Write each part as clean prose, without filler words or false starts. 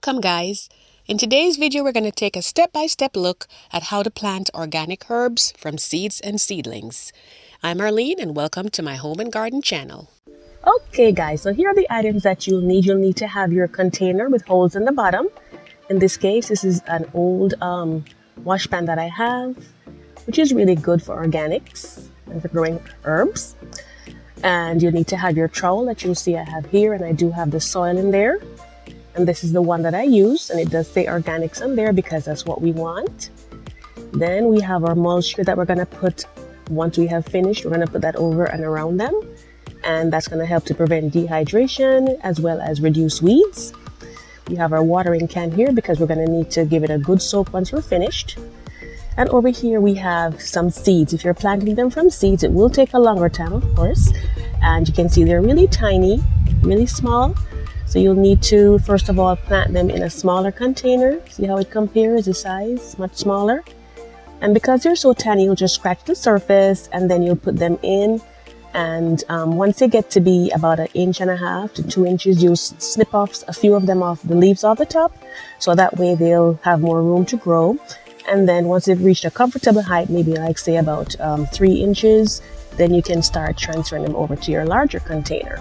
Welcome guys! In today's video we're going to take a step-by-step look at how to plant organic herbs from seeds and seedlings. I'm Arlene and welcome to my home and garden channel. Okay guys, so here are the items that you'll need. You'll need to have your container with holes in the bottom. In this case, this is an old wash pan that I have, which is really good for organics and for growing herbs. And you'll need to have your trowel that you'll see I have here, and I do have the soil in there. And this is the one that I use, and it does say organics on there because that's what we want. Then we have our mulch here that we're going to put, once we have finished, we're going to put that over and around them. And that's going to help to prevent dehydration as well as reduce weeds. We have our watering can here because we're going to need to give it a good soak once we're finished. And over here we have some seeds. If you're planting them from seeds, it will take a longer time, of course. And you can see they're really tiny, really small. So you'll need to, first of all, plant them in a smaller container. See how it compares, the size, much smaller. And because they're so tiny, you'll just scratch the surface and then you'll put them in. And once they get to be about 1.5 inches to 2 inches, you'll snip off a few of them off the leaves off the top. So that way they'll have more room to grow. And then once they've reached a comfortable height, maybe like say about 3 inches, then you can start transferring them over to your larger container.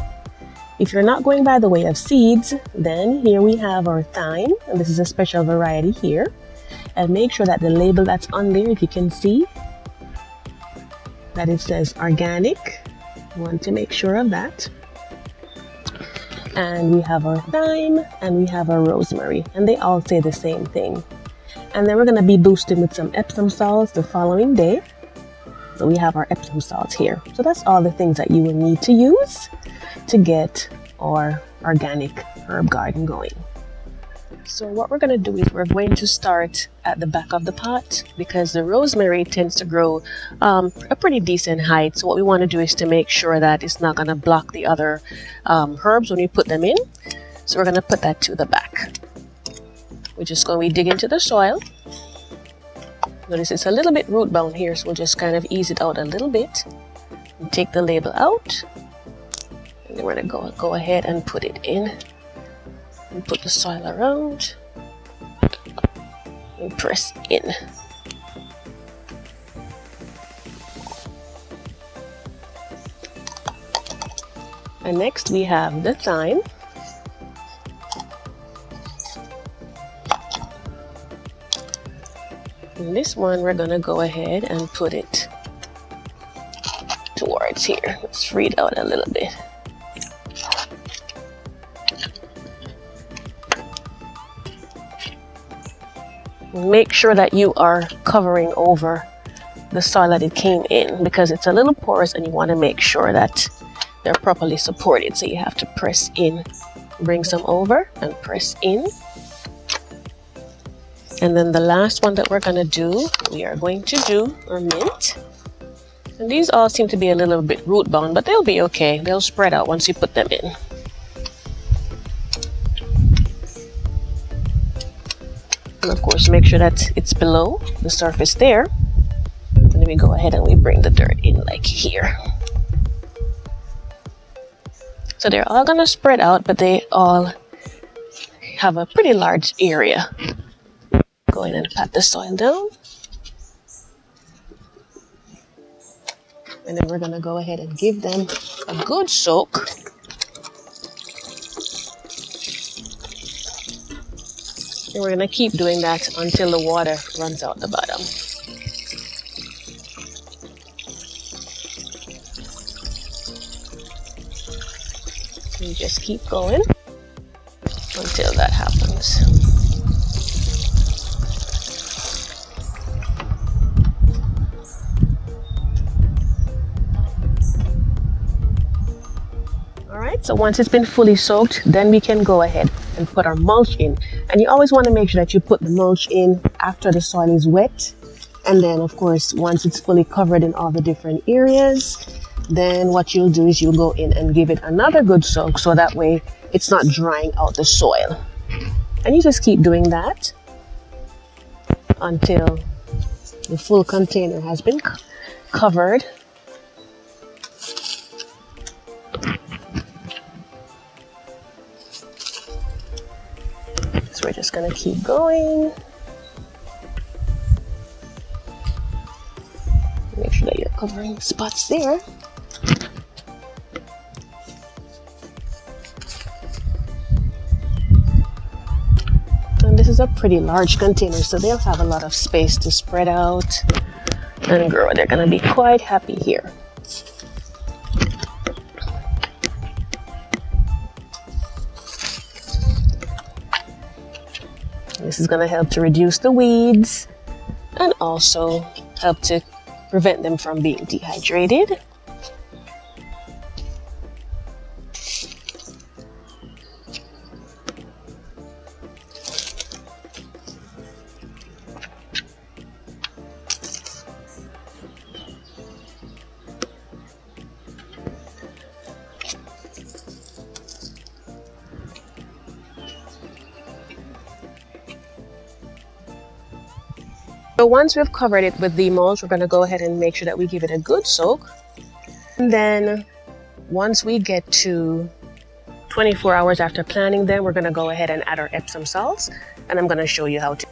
If you're not going by the way of seeds, then here we have our thyme, and this is a special variety here. And make sure that the label that's on there, if you can see, that it says organic. You want to make sure of that. And we have our thyme and we have our rosemary, and they all say the same thing. And then we're going to be boosting with some Epsom salts the following day. So we have our Epsom salts here. So that's all the things that you will need to use to get our organic herb garden going. So what we're going to do is we're going to start at the back of the pot because the rosemary tends to grow a pretty decent height. So what we want to do is to make sure that it's not going to block the other herbs when we put them in. So we're going to put that to the back. We're just going to dig into the soil. Notice it's a little bit root bound here, so we'll just kind of ease it out a little bit and take the label out. And then we're going to go ahead and put it in and put the soil around and press in. And next we have the thyme. And this one we're going to go ahead and put it towards here. Let's free it out a little bit. Make sure that you are covering over the soil that it came in because it's a little porous and you want to make sure that they're properly supported. So you have to press in, bring some over and press in. And then the last one that we're going to do, we are going to do our mint. And these all seem to be a little bit root bound, but they'll be okay. They'll spread out once you put them in. And of course, make sure that it's below the surface there. And then we go ahead and we bring the dirt in like here. So they're all going to spread out, but they all have a pretty large area. Go ahead and pat the soil down. And then we're going to go ahead and give them a good soak. And we're going to keep doing that until the water runs out the bottom. And just keep going until that happens. Alright, so once it's been fully soaked, then we can go ahead and put our mulch in. And you always want to make sure that you put the mulch in after the soil is wet. And then of course, once it's fully covered in all the different areas, then what you'll do is you'll go in and give it another good soak so that way it's not drying out the soil. And you just keep doing that until the full container has been covered. So we're just gonna keep going. Make sure that you're covering spots there. And this is a pretty large container, so they'll have a lot of space to spread out and grow. They're gonna be quite happy here. This is gonna help to reduce the weeds and also help to prevent them from being dehydrated. So once we've covered it with the mulch, we're going to go ahead and make sure that we give it a good soak. And then once we get to 24 hours after planting them, we're going to go ahead and add our Epsom salts, and I'm going to show you how to.